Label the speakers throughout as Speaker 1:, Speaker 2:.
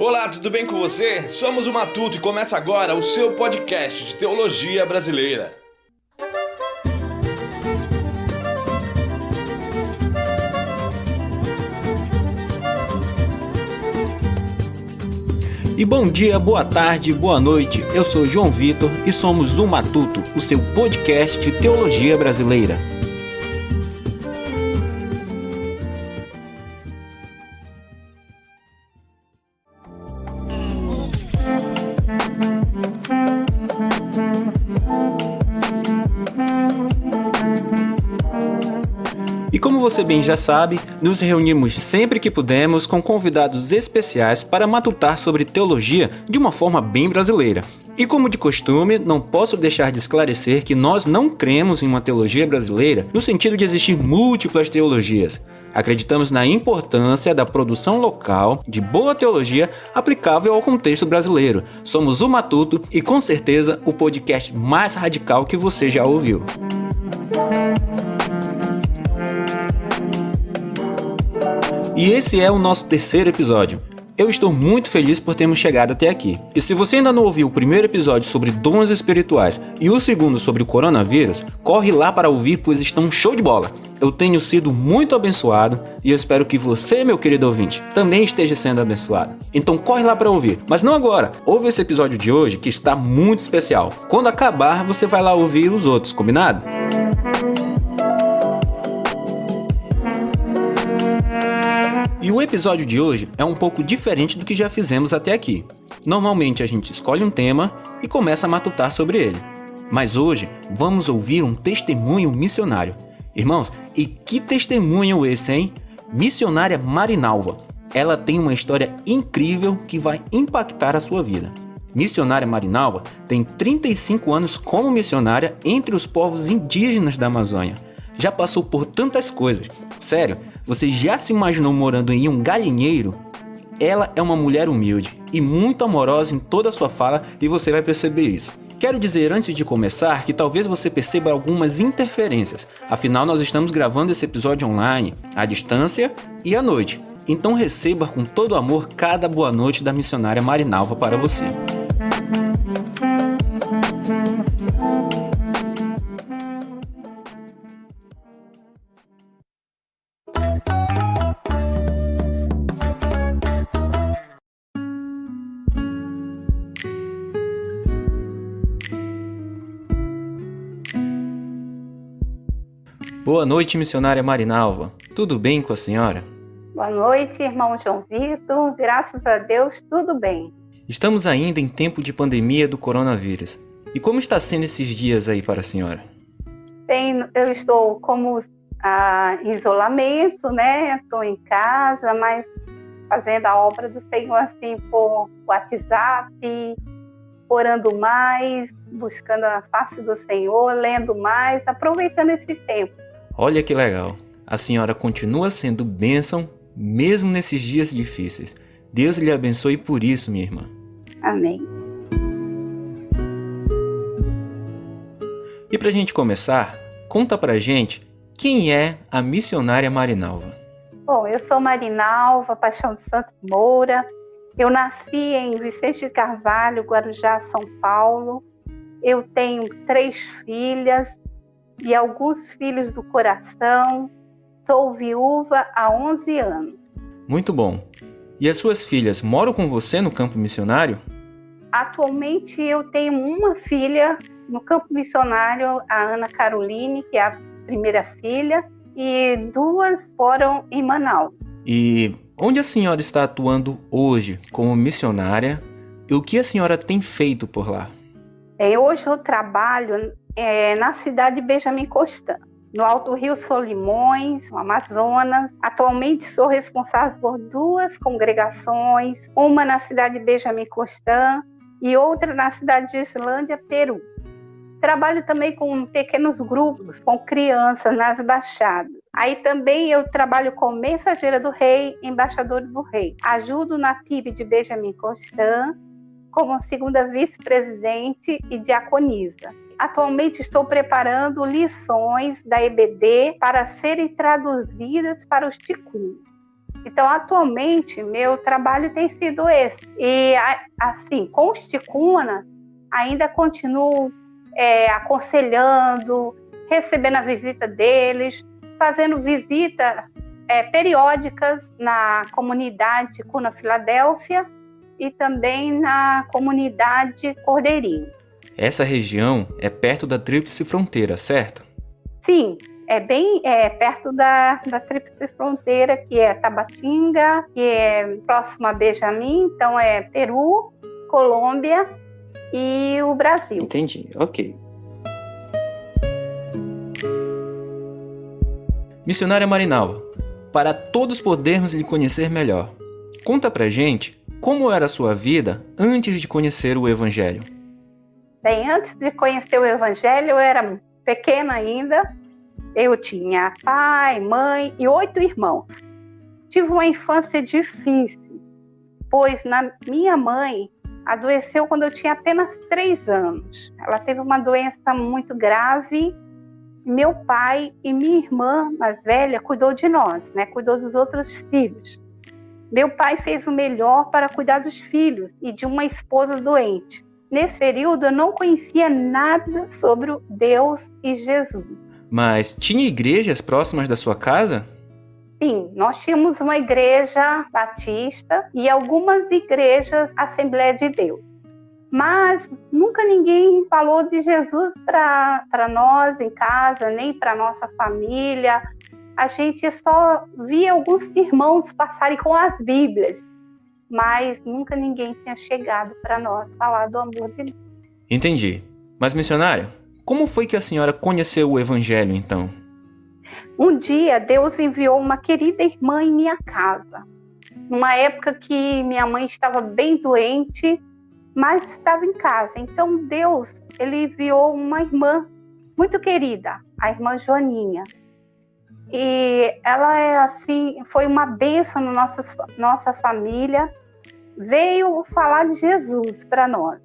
Speaker 1: Olá, tudo bem com você? Somos o Matuto e começa agora o seu podcast de teologia brasileira.
Speaker 2: E bom dia, boa tarde, boa noite. Eu sou João Vitor e somos o Matuto, o seu podcast de teologia brasileira. E como você bem já sabe, nos reunimos sempre que pudermos com convidados especiais para matutar sobre teologia de uma forma bem brasileira. E como de costume, não posso deixar de esclarecer que nós não cremos em uma teologia brasileira no sentido de existir múltiplas teologias. Acreditamos na importância da produção local de boa teologia aplicável ao contexto brasileiro. Somos o Matuto e com certeza o podcast mais radical que você já ouviu. E esse é o nosso terceiro episódio. Eu estou muito feliz por termos chegado até aqui. E se você ainda não ouviu o primeiro episódio sobre dons espirituais e o segundo sobre o coronavírus, corre lá para ouvir, pois estão um show de bola. Eu tenho sido muito abençoado e eu espero que você, meu querido ouvinte, também esteja sendo abençoado. Então corre lá para ouvir, mas não agora. Ouve esse episódio de hoje que está muito especial. Quando acabar, você vai lá ouvir os outros, combinado? E o episódio de hoje é um pouco diferente do que já fizemos até aqui. Normalmente a gente escolhe um tema e começa a matutar sobre ele. Mas hoje vamos ouvir um testemunho missionário. Irmãos, e que testemunho esse, hein? Missionária Marinalva. Ela tem uma história incrível que vai impactar a sua vida. Missionária Marinalva tem 35 anos como missionária entre os povos indígenas da Amazônia. Já passou por tantas coisas. Sério, você já se imaginou morando em um galinheiro? Ela é uma mulher humilde e muito amorosa em toda a sua fala e você vai perceber isso. Quero dizer antes de começar que talvez você perceba algumas interferências. Afinal, nós estamos gravando esse episódio online, à distância e à noite. Então receba com todo amor cada boa noite da missionária Marinalva para você. Boa noite, missionária Marinalva. Tudo bem com a senhora?
Speaker 3: Boa noite, irmão João Vitor. Graças a Deus, tudo bem.
Speaker 2: Estamos ainda em tempo de pandemia do coronavírus. E como está sendo esses dias aí para a senhora?
Speaker 3: Eu estou como em isolamento, né? Estou em casa, mas fazendo a obra do Senhor assim por WhatsApp, orando mais, buscando a face do Senhor, lendo mais, aproveitando esse tempo.
Speaker 2: Olha que legal. A senhora continua sendo bênção mesmo nesses dias difíceis. Deus lhe abençoe por isso, minha irmã.
Speaker 3: Amém.
Speaker 2: E pra gente começar, conta pra gente quem é a missionária Marinalva.
Speaker 3: Bom, eu sou Marinalva Paixão de Santos Moura. Eu nasci em Vicente de Carvalho, Guarujá, São Paulo. Eu tenho 3 filhas e alguns filhos do coração. Sou viúva há 11 anos.
Speaker 2: Muito bom. E as suas filhas moram com você no campo missionário?
Speaker 3: Atualmente eu tenho uma filha no campo missionário, a Ana Caroline, que é a primeira filha, e 2 moram em Manaus.
Speaker 2: E onde a senhora está atuando hoje como missionária e o que a senhora tem feito por lá?
Speaker 3: Hoje eu trabalho na cidade de Benjamin Constant, no Alto Rio Solimões, no Amazonas. Atualmente sou responsável por 2 congregações, uma na cidade de Benjamin Constant e outra na cidade de Islândia, Peru. Trabalho também com pequenos grupos, com crianças nas baixadas. Aí também eu trabalho como mensageira do rei, embaixadora do rei. Ajudo na PIB de Benjamin Constant, como segunda vice-presidente e diaconisa. Atualmente estou preparando lições da EBD para serem traduzidas para os ticunhos. Então, atualmente, meu trabalho tem sido esse. E, assim, com os ticunas, ainda continuo aconselhando, recebendo a visita deles, fazendo visitas periódicas na comunidade Ticuna Filadélfia e também na comunidade Cordeirinho.
Speaker 2: Essa região é perto da Tríplice Fronteira, certo?
Speaker 3: Sim, é bem perto da Tríplice Fronteira, que é Tabatinga, que é próximo a Benjamim, então é Peru, Colômbia e o Brasil.
Speaker 2: Entendi, ok. Missionária Marinalva, para todos podermos lhe conhecer melhor, conta pra gente como era a sua vida antes de conhecer o Evangelho.
Speaker 3: Bem, antes de conhecer o Evangelho, eu era pequena ainda. Eu tinha pai, mãe e 8 irmãos. Tive uma infância difícil, pois minha mãe adoeceu quando eu tinha apenas 3 anos. Ela teve uma doença muito grave. Meu pai e minha irmã mais velha cuidou de nós, cuidou dos outros filhos. Meu pai fez o melhor para cuidar dos filhos e de uma esposa doente. Nesse período, eu não conhecia nada sobre Deus e Jesus.
Speaker 2: Mas tinha igrejas próximas da sua casa?
Speaker 3: Sim, nós tínhamos uma igreja batista e algumas igrejas Assembleia de Deus. Mas nunca ninguém falou de Jesus para nós em casa, nem para nossa família. A gente só via alguns irmãos passarem com as Bíblias, mas nunca ninguém tinha chegado para nós falar do amor de Deus.
Speaker 2: Entendi. Mas, missionária, como foi que a senhora conheceu o Evangelho, então?
Speaker 3: Um dia, Deus enviou uma querida irmã em minha casa. Numa época que minha mãe estava bem doente, mas estava em casa. Então, Deus, ele enviou uma irmã muito querida, a irmã Joaninha. E ela foi uma bênção na nossa família. Veio falar de Jesus para nós.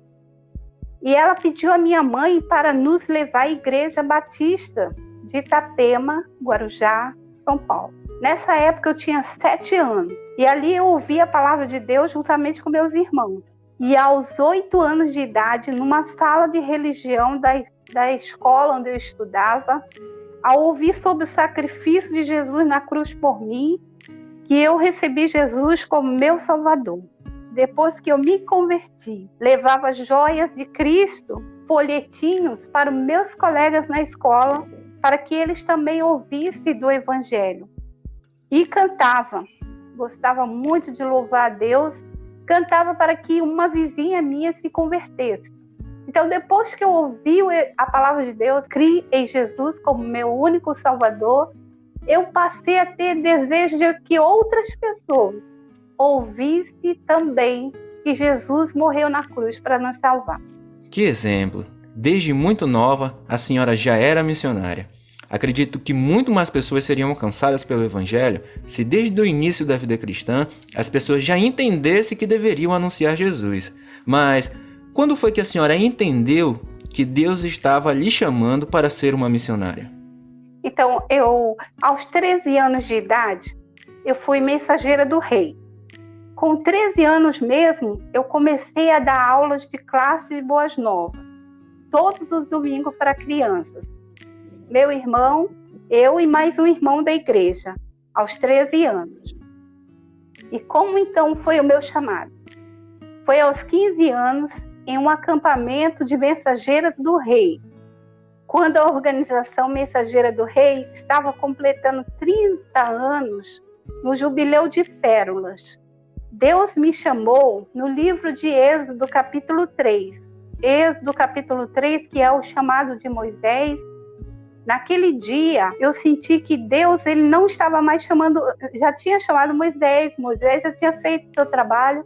Speaker 3: E ela pediu à minha mãe para nos levar à Igreja Batista de Itapema, Guarujá, São Paulo. Nessa época eu tinha 7 anos. E ali eu ouvi a palavra de Deus juntamente com meus irmãos. E aos 8 anos de idade, numa sala de religião da escola onde eu estudava, ao ouvir sobre o sacrifício de Jesus na cruz por mim, que eu recebi Jesus como meu Salvador. Depois que eu me converti, levava joias de Cristo, folhetinhos para os meus colegas na escola, para que eles também ouvissem do Evangelho. E cantava. Gostava muito de louvar a Deus. Cantava para que uma vizinha minha se convertesse. Então, depois que eu ouvi a palavra de Deus, criei em Jesus como meu único Salvador, eu passei a ter desejo de que outras pessoas ouvissem também que Jesus morreu na cruz para nos salvar.
Speaker 2: Que exemplo! Desde muito nova, a senhora já era missionária. Acredito que muito mais pessoas seriam alcançadas pelo Evangelho se desde o início da vida cristã as pessoas já entendessem que deveriam anunciar Jesus. Mas quando foi que a senhora entendeu que Deus estava lhe chamando para ser uma missionária?
Speaker 3: Então, aos 13 anos de idade, eu fui mensageira do rei. Com 13 anos mesmo, eu comecei a dar aulas de classe de Boas Novas, todos os domingos para crianças. Meu irmão, eu e mais um irmão da igreja, aos 13 anos. E como então foi o meu chamado? Foi aos 15 anos, em um acampamento de mensageiras do rei, quando a organização Mensageira do Rei estava completando 30 anos no Jubileu de Pérolas. Deus me chamou no livro de Êxodo, capítulo 3. Êxodo, capítulo 3, que é o chamado de Moisés. Naquele dia, eu senti que Deus ele não estava mais chamando, já tinha chamado Moisés já tinha feito o seu trabalho,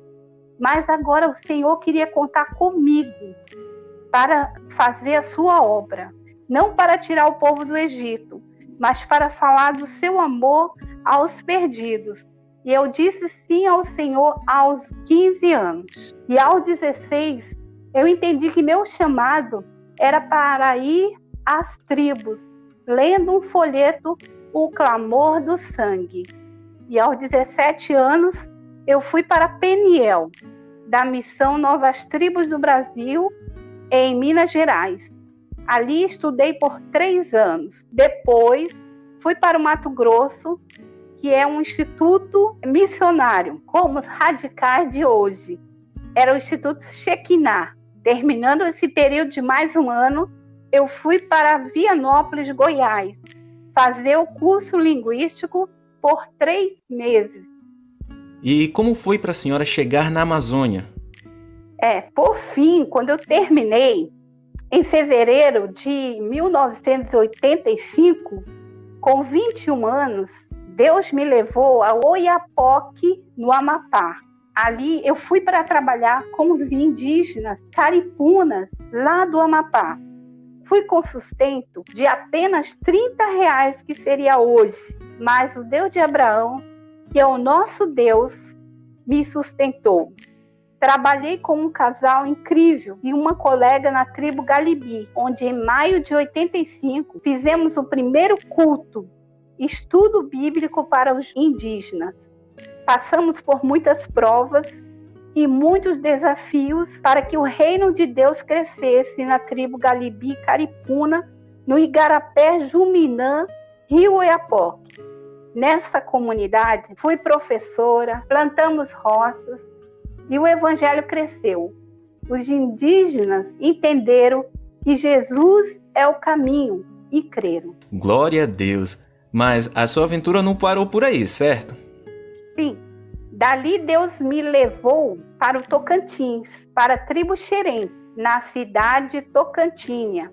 Speaker 3: mas agora o Senhor queria contar comigo para fazer a sua obra. Não para tirar o povo do Egito, mas para falar do seu amor aos perdidos. E eu disse sim ao Senhor aos 15 anos. E aos 16, eu entendi que meu chamado era para ir às tribos, lendo um folheto, O Clamor do Sangue. E aos 17 anos, eu fui para Peniel, da missão Novas Tribos do Brasil, em Minas Gerais. Ali estudei por 3 anos. Depois, fui para o Mato Grosso, que é um instituto missionário, como os radicais de hoje. Era o Instituto Shekinah. Terminando esse período de mais um ano, eu fui para Vianópolis, Goiás, fazer o curso linguístico por 3 meses.
Speaker 2: E como foi para a senhora chegar na Amazônia?
Speaker 3: Por fim, quando eu terminei, em fevereiro de 1985, com 21 anos, Deus me levou a Oiapoque, no Amapá. Ali eu fui para trabalhar com os indígenas caripunas lá do Amapá. Fui com sustento de apenas R$30, que seria hoje, mas o Deus de Abraão, que é o nosso Deus, me sustentou. Trabalhei com um casal incrível e uma colega na tribo Galibi, onde em maio de 85 fizemos o primeiro culto, estudo bíblico para os indígenas. Passamos por muitas provas e muitos desafios para que o reino de Deus crescesse na tribo Galibi Caripuna, no Igarapé Juminã, Rio Oiapoque. Nessa comunidade, fui professora, plantamos roças e o evangelho cresceu. Os indígenas entenderam que Jesus é o caminho e creram.
Speaker 2: Glória a Deus! Mas a sua aventura não parou por aí, certo?
Speaker 3: Sim. Dali Deus me levou para o Tocantins, para a tribo Xerém, na cidade Tocantinha.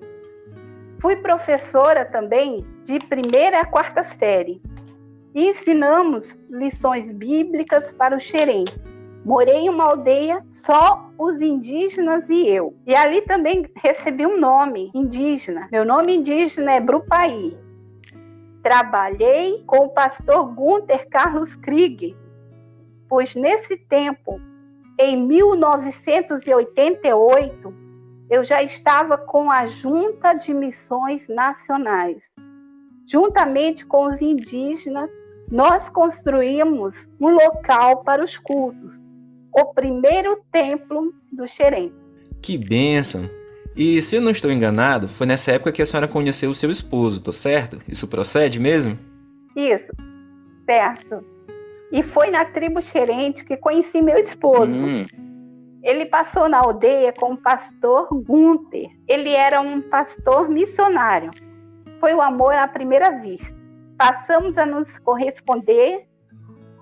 Speaker 3: Fui professora também de 1ª a 4ª série. E ensinamos lições bíblicas para o Xerém. Morei em uma aldeia, só os indígenas e eu. E ali também recebi um nome indígena. Meu nome indígena é Brupaí. Trabalhei com o pastor Gunther Carlos Krieg, pois nesse tempo, em 1988, eu já estava com a Junta de Missões Nacionais. Juntamente com os indígenas, nós construímos um local para os cultos, o primeiro templo do Xerém.
Speaker 2: Que bênção! E se eu não estou enganado, foi nessa época que a senhora conheceu o seu esposo, tô certo? Isso procede mesmo?
Speaker 3: Isso, certo. E foi na tribo Xerente que conheci meu esposo. Ele passou na aldeia com o pastor Gunther. Ele era um pastor missionário. Foi o amor à primeira vista. Passamos a nos corresponder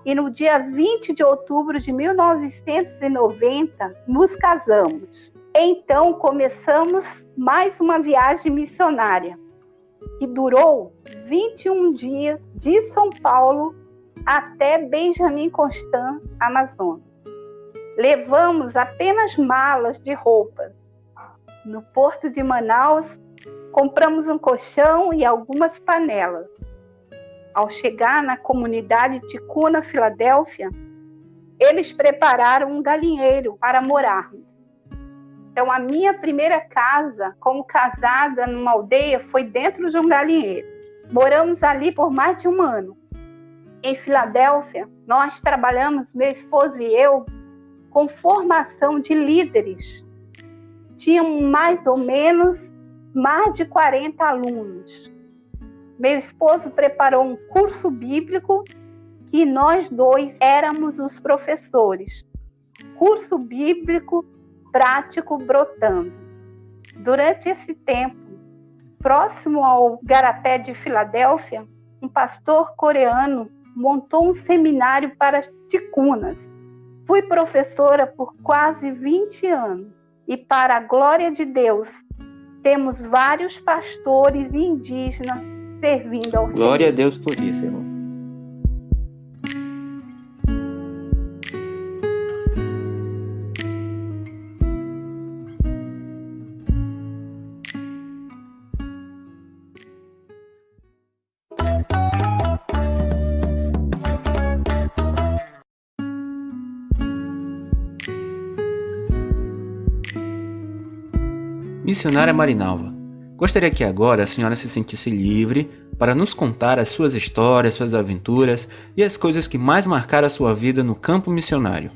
Speaker 3: e no dia 20 de outubro de 1990 nos casamos. Então começamos mais uma viagem missionária que durou 21 dias de São Paulo até Benjamin Constant, Amazonas. Levamos apenas malas de roupas. No porto de Manaus, compramos um colchão e algumas panelas. Ao chegar na comunidade Ticuna, Filadélfia, eles prepararam um galinheiro para morarmos. Então, a minha primeira casa, como casada numa aldeia, foi dentro de um galinheiro. Moramos ali por mais de um ano. Em Filadélfia, nós trabalhamos, meu esposo e eu, com formação de líderes. Tínhamos mais ou menos mais de 40 alunos. Meu esposo preparou um curso bíblico que nós dois éramos os professores. Curso bíblico prático brotando. Durante esse tempo, próximo ao Igarapé de Filadélfia, um pastor coreano montou um seminário para ticunas. Fui professora por quase 20 anos e, para a glória de Deus, temos vários pastores indígenas servindo ao Senhor.
Speaker 2: Glória a Deus por isso, irmão. Missionária Marinalva, Gostaria que agora a senhora se sentisse livre para nos contar as suas histórias, suas aventuras e as coisas que mais marcaram a sua vida no campo missionário.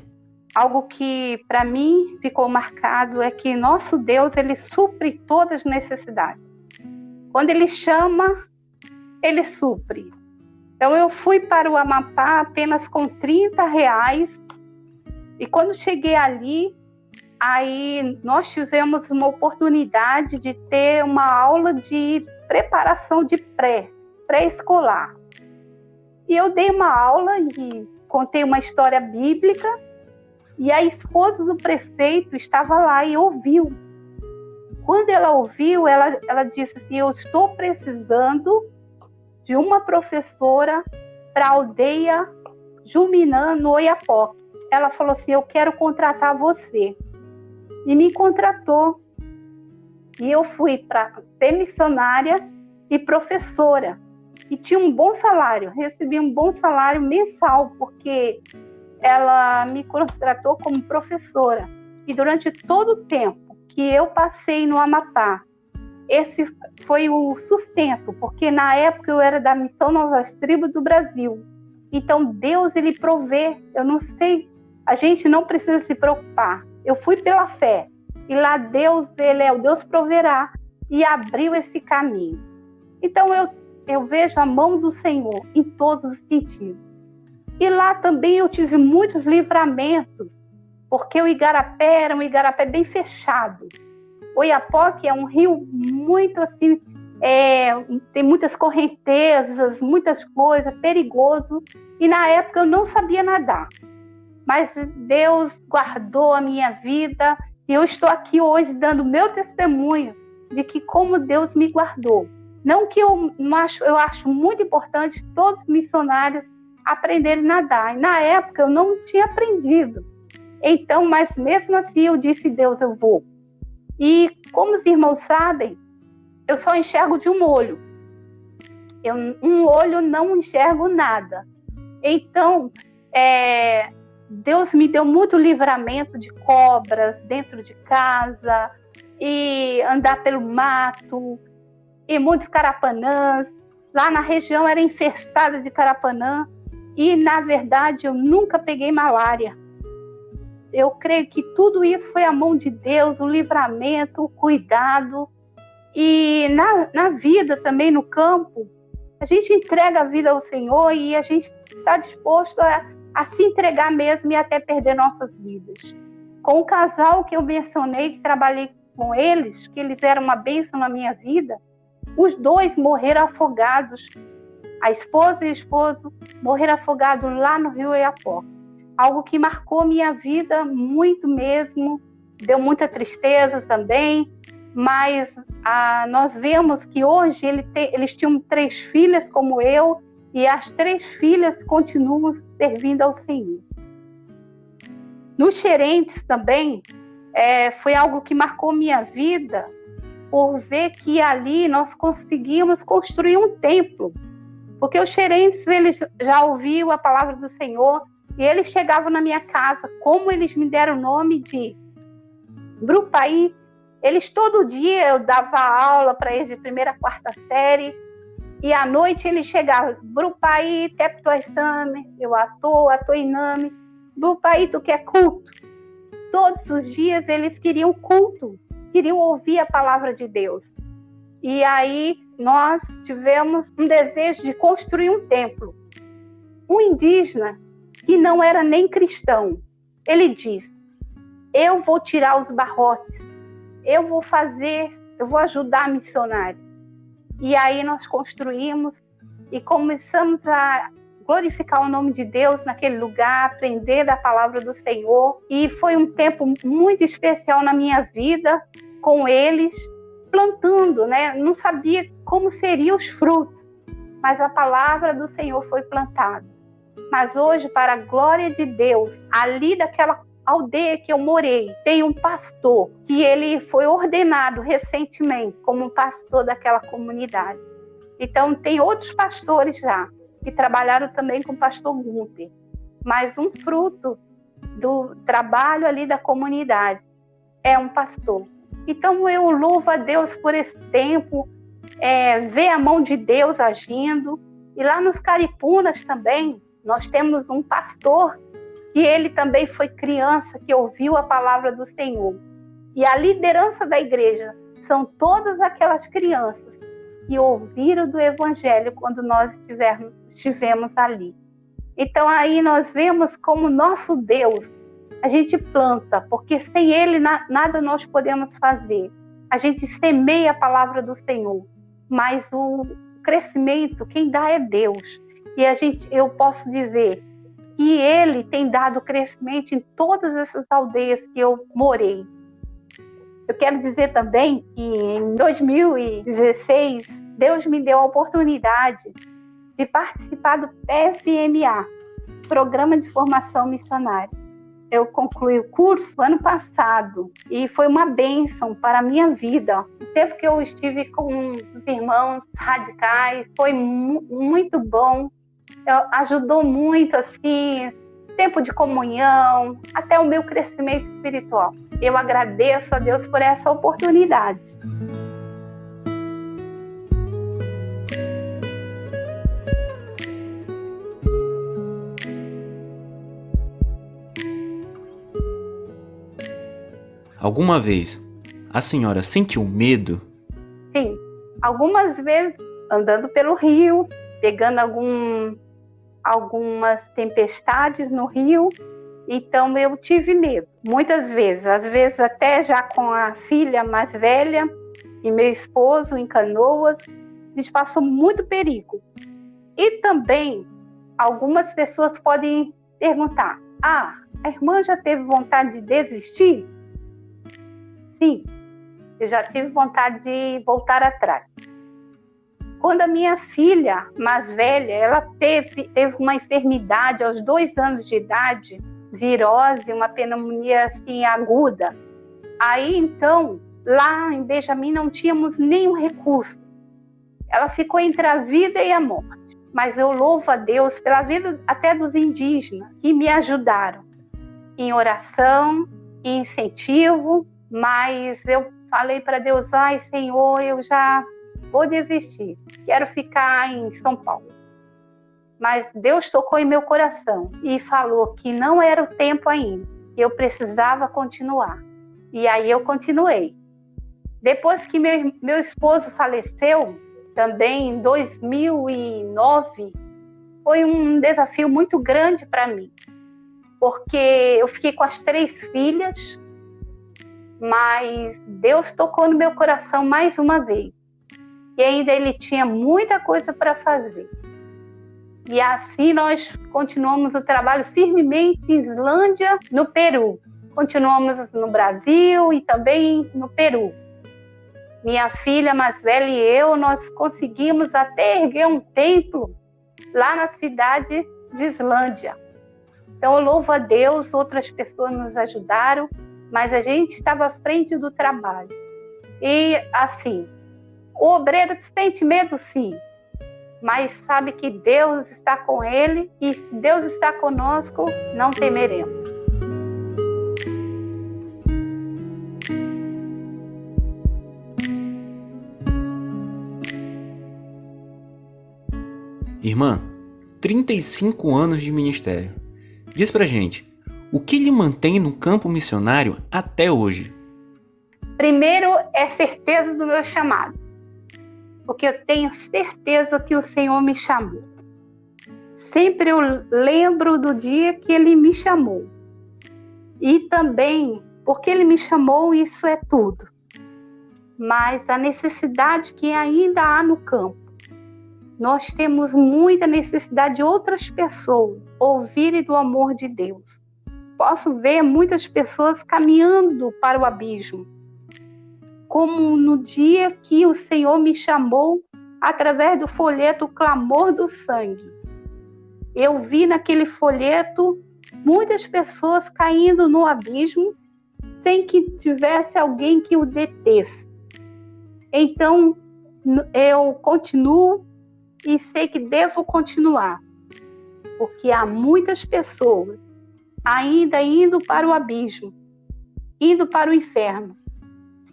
Speaker 3: Algo que para mim ficou marcado é que nosso Deus, ele supre todas as necessidades. Quando ele chama, ele supre. Então eu fui para o Amapá apenas com R$30 e quando cheguei ali, aí nós tivemos uma oportunidade de ter uma aula de preparação de pré-escolar. E eu dei uma aula e contei uma história bíblica e a esposa do prefeito estava lá e ouviu. Quando ela ouviu, ela disse assim: eu estou precisando de uma professora para a aldeia Juminã, no Oiapoque. Ela falou assim: eu quero contratar você. E me contratou. E eu fui para ser missionária e professora. E tinha um bom salário, recebi um bom salário mensal, porque ela me contratou como professora. E durante todo o tempo que eu passei no Amapá, esse foi o sustento, porque na época eu era da Missão Novas Tribos do Brasil. Então Deus, ele provê. Eu não sei, a gente não precisa se preocupar. Eu fui pela fé. E lá Deus, ele é o Deus proverá. E abriu esse caminho. Então eu vejo a mão do Senhor em todos os sentidos. E lá também eu tive muitos livramentos, porque o igarapé era um igarapé bem fechado. O Oiapoque é um rio muito assim, tem muitas correntezas, muitas coisas, perigoso. E na época eu não sabia nadar. Mas Deus guardou a minha vida e eu estou aqui hoje dando meu testemunho de que como Deus me guardou. Não que eu acho muito importante todos os missionários aprenderem a nadar. E na época eu não tinha aprendido. Então, mas mesmo assim eu disse: Deus, eu vou. E como os irmãos sabem, eu só enxergo de um olho. Um olho não enxergo nada. Então, Deus me deu muito livramento de cobras dentro de casa, e andar pelo mato, e muitos carapanãs. Lá na região era infestada de carapanã, e na verdade eu nunca peguei malária. Eu creio que tudo isso foi a mão de Deus, o livramento, o cuidado. E na vida também, no campo, a gente entrega a vida ao Senhor e a gente está disposto a se entregar mesmo e até perder nossas vidas. Com o casal que eu mencionei, que trabalhei com eles, que eles eram uma bênção na minha vida, os dois morreram afogados. A esposa e o esposo morreram afogados lá no rio Oiapoque. Algo que marcou minha vida muito mesmo, deu muita tristeza também, mas nós vemos que hoje eles tinham 3 filhas como eu, e as 3 filhas continuam servindo ao Senhor. Nos Xerentes também, foi algo que marcou minha vida, por ver que ali nós conseguimos construir um templo. Porque os Xerentes, eles já ouviam a palavra do Senhor, e eles chegavam na minha casa, como eles me deram o nome de Brupaí. Eles todo dia, eu dava aula para eles de 1ª a 4ª série, e à noite eles chegavam: Brupaí, Teptoaissame, eu Atoiname, Brupaí, tu quer culto? Todos os dias eles queriam culto, queriam ouvir a palavra de Deus. E aí nós tivemos um desejo de construir um templo. Um indígena que não era nem cristão, ele disse: eu vou tirar os barrotes, eu vou ajudar a missionária. E aí nós construímos e começamos a glorificar o nome de Deus naquele lugar, aprender da palavra do Senhor. E foi um tempo muito especial na minha vida com eles, plantando, né? Não sabia como seriam os frutos, mas a palavra do Senhor foi plantada. Mas hoje, para a glória de Deus, ali daquela aldeia que eu morei, tem um pastor que ele foi ordenado recentemente como pastor daquela comunidade. Então tem outros pastores já que trabalharam também com o pastor Gunther, mas um fruto do trabalho ali da comunidade é um pastor. Então eu louvo a Deus por esse tempo, ver a mão de Deus agindo. E lá nos Caripunas também, nós temos um pastor que ele também foi criança, que ouviu a palavra do Senhor. E a liderança da igreja são todas aquelas crianças que ouviram do Evangelho quando nós estivemos ali. Então aí nós vemos como nosso Deus, a gente planta, porque sem Ele nada nós podemos fazer. A gente semeia a palavra do Senhor, mas o crescimento, quem dá é Deus. E eu posso dizer que Ele tem dado crescimento em todas essas aldeias que eu morei. Eu quero dizer também que em 2016, Deus me deu a oportunidade de participar do PFMA, Programa de Formação Missionária. Eu concluí o curso ano passado e foi uma bênção para a minha vida. O tempo que eu estive com os irmãos radicais foi muito bom. Ajudou muito, assim, tempo de comunhão, até o meu crescimento espiritual. Eu agradeço a Deus por essa oportunidade.
Speaker 2: Alguma vez a senhora sentiu medo?
Speaker 3: Sim, algumas vezes andando pelo rio, pegando algumas tempestades no rio, então eu tive medo, muitas vezes, às vezes até já com a filha mais velha e meu esposo em Canoas, a gente passou muito perigo. E também algumas pessoas podem perguntar, a irmã já teve vontade de desistir? Sim, eu já tive vontade de voltar atrás. Quando a minha filha mais velha, ela teve uma enfermidade aos 2 anos de idade, virose, uma pneumonia assim, aguda. Aí, então, lá em Benjamin não tínhamos nenhum recurso. Ela ficou entre a vida e a morte. Mas eu louvo a Deus pela vida até dos indígenas, que me ajudaram em oração, em incentivo, mas eu falei para Deus, ai Senhor, eu já vou desistir, quero ficar em São Paulo. Mas Deus tocou em meu coração e falou que não era o tempo ainda, que eu precisava continuar. E aí eu continuei. Depois que meu esposo faleceu, também em 2009, foi um desafio muito grande para mim, porque eu fiquei com as 3 filhas, mas Deus tocou no meu coração mais uma vez. E ainda ele tinha muita coisa para fazer. E assim nós continuamos o trabalho firmemente em Islândia, no Peru. Continuamos no Brasil e também no Peru. Minha filha mais velha e eu, nós conseguimos até erguer um templo lá na cidade de Islândia. Então eu louvo a Deus, outras pessoas nos ajudaram, mas a gente estava à frente do trabalho. E assim, o obreiro sente medo sim, mas sabe que Deus está com ele e se Deus está conosco, não temeremos.
Speaker 2: Irmã, 35 anos de ministério. Diz pra gente, o que lhe mantém no campo missionário até hoje?
Speaker 3: Primeiro é certeza do meu chamado, porque eu tenho certeza que o Senhor me chamou. Sempre eu lembro do dia que Ele me chamou. E também, porque Ele me chamou, isso é tudo. Mas a necessidade que ainda há no campo. Nós temos muita necessidade de outras pessoas ouvirem do amor de Deus. Posso ver muitas pessoas caminhando para o abismo, como no dia que o Senhor me chamou através do folheto O Clamor do Sangue. Eu vi naquele folheto muitas pessoas caindo no abismo sem que tivesse alguém que o detesse. Então, eu continuo e sei que devo continuar, porque há muitas pessoas ainda indo para o abismo, indo para o inferno,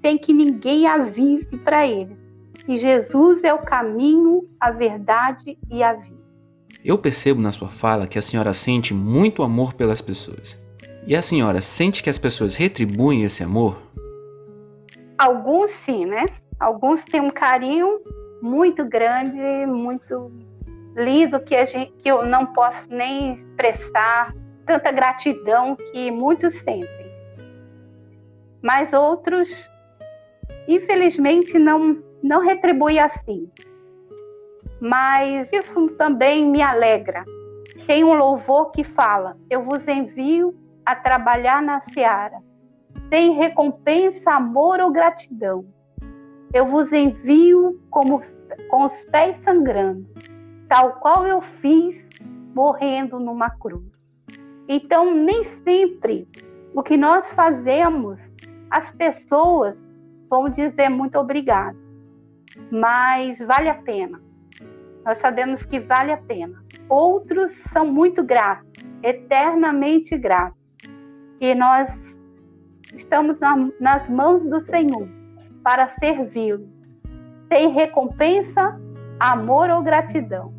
Speaker 3: sem que ninguém avise para eles que Jesus é o caminho, a verdade e a vida.
Speaker 2: Eu percebo na sua fala que a senhora sente muito amor pelas pessoas. E a senhora sente que as pessoas retribuem esse amor?
Speaker 3: Alguns sim, né? Alguns têm um carinho muito grande, muito lindo, que eu não posso nem expressar, tanta gratidão que muitos sentem. Mas outros, infelizmente, não retribuem assim. Mas isso também me alegra. Tem um louvor que fala: eu vos envio a trabalhar na seara, sem recompensa, amor ou gratidão. Eu vos envio com os pés sangrando, tal qual eu fiz morrendo numa cruz. Então, nem sempre o que nós fazemos, as pessoas vão dizer muito obrigado, mas vale a pena. Nós sabemos que vale a pena. Outros são muito gratos, eternamente gratos. E nós estamos nas mãos do Senhor para servi-lo, sem recompensa, amor ou gratidão.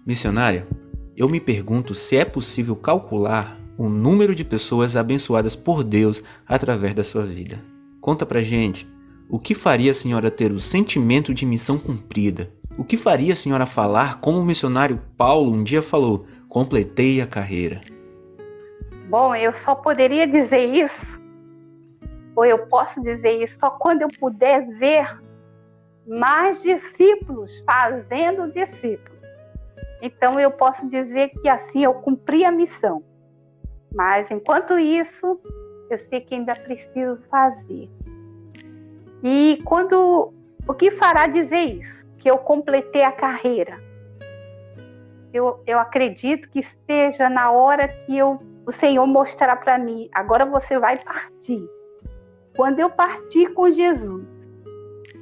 Speaker 2: Missionária, eu me pergunto se é possível calcular o número de pessoas abençoadas por Deus através da sua vida. Conta pra gente, o que faria a senhora ter o sentimento de missão cumprida? O que faria a senhora falar como o missionário Paulo um dia falou: completei a carreira?
Speaker 3: Bom, eu só poderia dizer isso, ou eu posso dizer isso só quando eu puder ver mais discípulos fazendo discípulos. Então eu posso dizer que assim eu cumpri a missão. Mas enquanto isso, eu sei que ainda preciso fazer. E o que fará dizer isso? Que eu completei a carreira. Eu acredito que esteja na hora que o Senhor mostrar para mim: agora você vai partir. Quando eu partir com Jesus,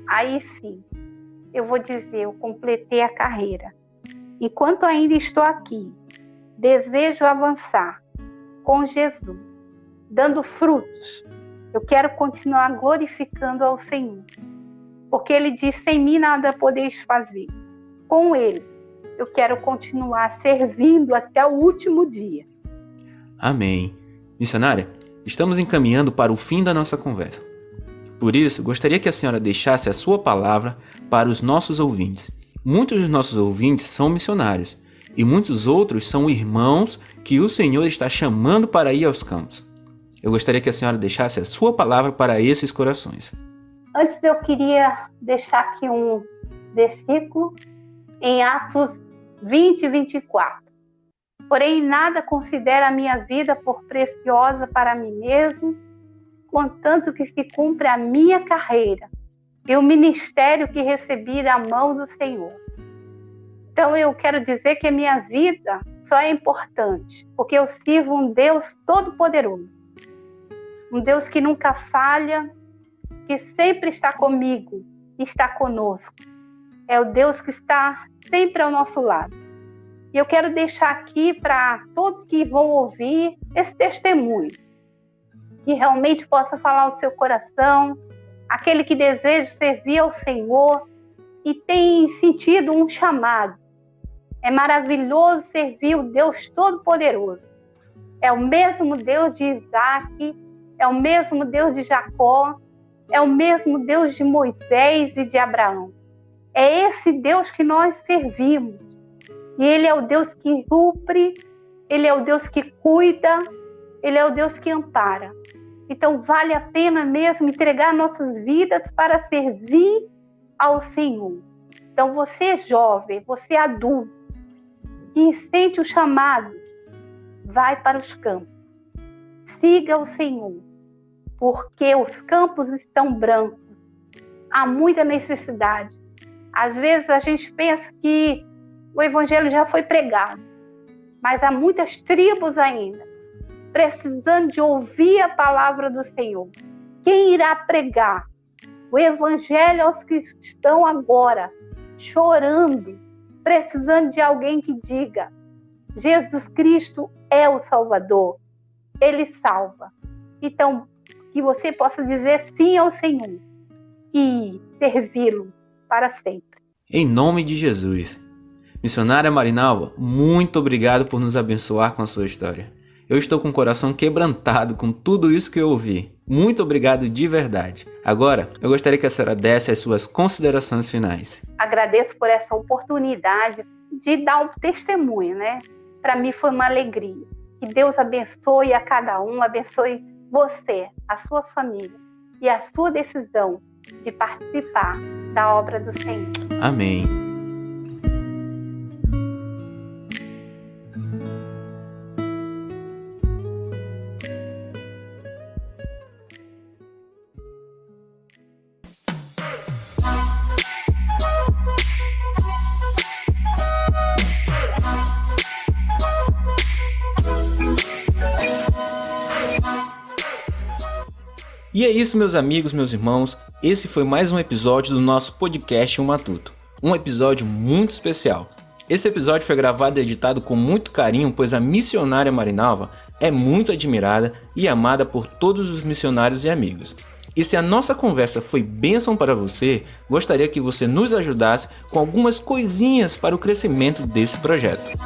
Speaker 3: aí sim, eu vou dizer: eu completei a carreira. Enquanto ainda estou aqui, desejo avançar com Jesus, dando frutos. Eu quero continuar glorificando ao Senhor, porque Ele diz: sem mim nada podeis fazer. Com Ele, eu quero continuar servindo até o último dia.
Speaker 2: Amém. Missionária, estamos encaminhando para o fim da nossa conversa. Por isso, gostaria que a senhora deixasse a sua palavra para os nossos ouvintes. Muitos dos nossos ouvintes são missionários e muitos outros são irmãos que o Senhor está chamando para ir aos campos. Eu gostaria que a senhora deixasse a sua palavra para esses corações.
Speaker 3: Antes eu queria deixar aqui um versículo em Atos 20, 24. Porém, nada considero a minha vida por preciosa para mim mesmo, contanto que se cumpre a minha carreira e o ministério que recebi da mão do Senhor. Então eu quero dizer que a minha vida só é importante porque eu sirvo um Deus todo-poderoso, um Deus que nunca falha, que sempre está comigo, está conosco. É o Deus que está sempre ao nosso lado. E eu quero deixar aqui para todos que vão ouvir esse testemunho, que realmente possa falar ao seu coração, aquele que deseja servir ao Senhor e tem sentido um chamado. É maravilhoso servir o Deus Todo-Poderoso. É o mesmo Deus de Isaac, é o mesmo Deus de Jacó, é o mesmo Deus de Moisés e de Abraão. É esse Deus que nós servimos. E Ele é o Deus que supre, Ele é o Deus que cuida, Ele é o Deus que ampara. Então vale a pena mesmo entregar nossas vidas para servir ao Senhor. Então você jovem, você adulto, que sente o chamado, vai para os campos. Siga o Senhor, porque os campos estão brancos. Há muita necessidade. Às vezes a gente pensa que o Evangelho já foi pregado, mas há muitas tribos ainda precisando de ouvir a palavra do Senhor. Quem irá pregar o evangelho aos que estão agora chorando, precisando de alguém que diga: Jesus Cristo é o Salvador, Ele salva. Então, que você possa dizer sim ao Senhor e servi-lo para sempre.
Speaker 2: Em nome de Jesus. Missionária Marinalva, muito obrigado por nos abençoar com a sua história. Eu estou com o coração quebrantado com tudo isso que eu ouvi. Muito obrigado de verdade. Agora, eu gostaria que a senhora desse as suas considerações finais.
Speaker 3: Agradeço por essa oportunidade de dar um testemunho, né? Para mim foi uma alegria. Que Deus abençoe a cada um, abençoe você, a sua família e a sua decisão de participar da obra do Senhor.
Speaker 2: Amém. E é isso, meus amigos, meus irmãos, esse foi mais um episódio do nosso podcast Um Matuto. Um episódio muito especial. Esse episódio foi gravado e editado com muito carinho, pois a missionária Marinalva é muito admirada e amada por todos os missionários e amigos. E se a nossa conversa foi bênção para você, gostaria que você nos ajudasse com algumas coisinhas para o crescimento desse projeto.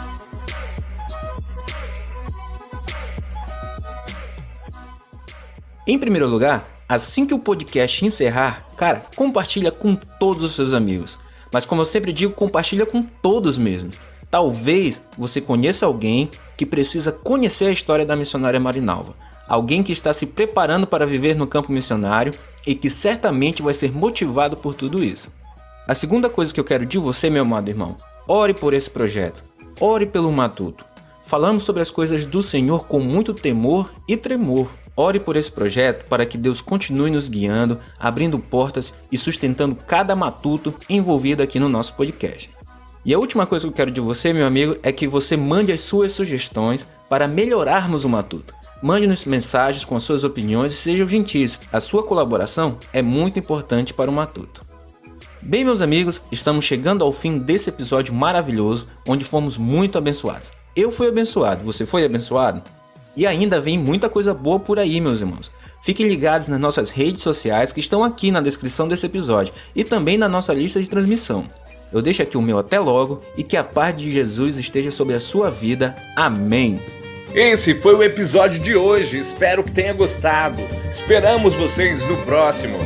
Speaker 2: Em primeiro lugar, assim que o podcast encerrar, cara, compartilha com todos os seus amigos. Mas como eu sempre digo, compartilha com todos mesmo. Talvez você conheça alguém que precisa conhecer a história da missionária Marinalva. Alguém que está se preparando para viver no campo missionário e que certamente vai ser motivado por tudo isso. A segunda coisa que eu quero de você, meu amado irmão, ore por esse projeto. Ore pelo Matuto. Falamos sobre as coisas do Senhor com muito temor e tremor. Ore por esse projeto para que Deus continue nos guiando, abrindo portas e sustentando cada matuto envolvido aqui no nosso podcast. E a última coisa que eu quero de você, meu amigo, é que você mande as suas sugestões para melhorarmos o Matuto. Mande-nos mensagens com as suas opiniões e seja gentis. A sua colaboração é muito importante para o Matuto. Bem, meus amigos, estamos chegando ao fim desse episódio maravilhoso, onde fomos muito abençoados. Eu fui abençoado, você foi abençoado? E ainda vem muita coisa boa por aí, meus irmãos. Fiquem ligados nas nossas redes sociais que estão aqui na descrição desse episódio e também na nossa lista de transmissão. Eu deixo aqui o meu até logo e que a paz de Jesus esteja sobre a sua vida. Amém.
Speaker 1: Esse foi o episódio de hoje. Espero que tenha gostado. Esperamos vocês no próximo.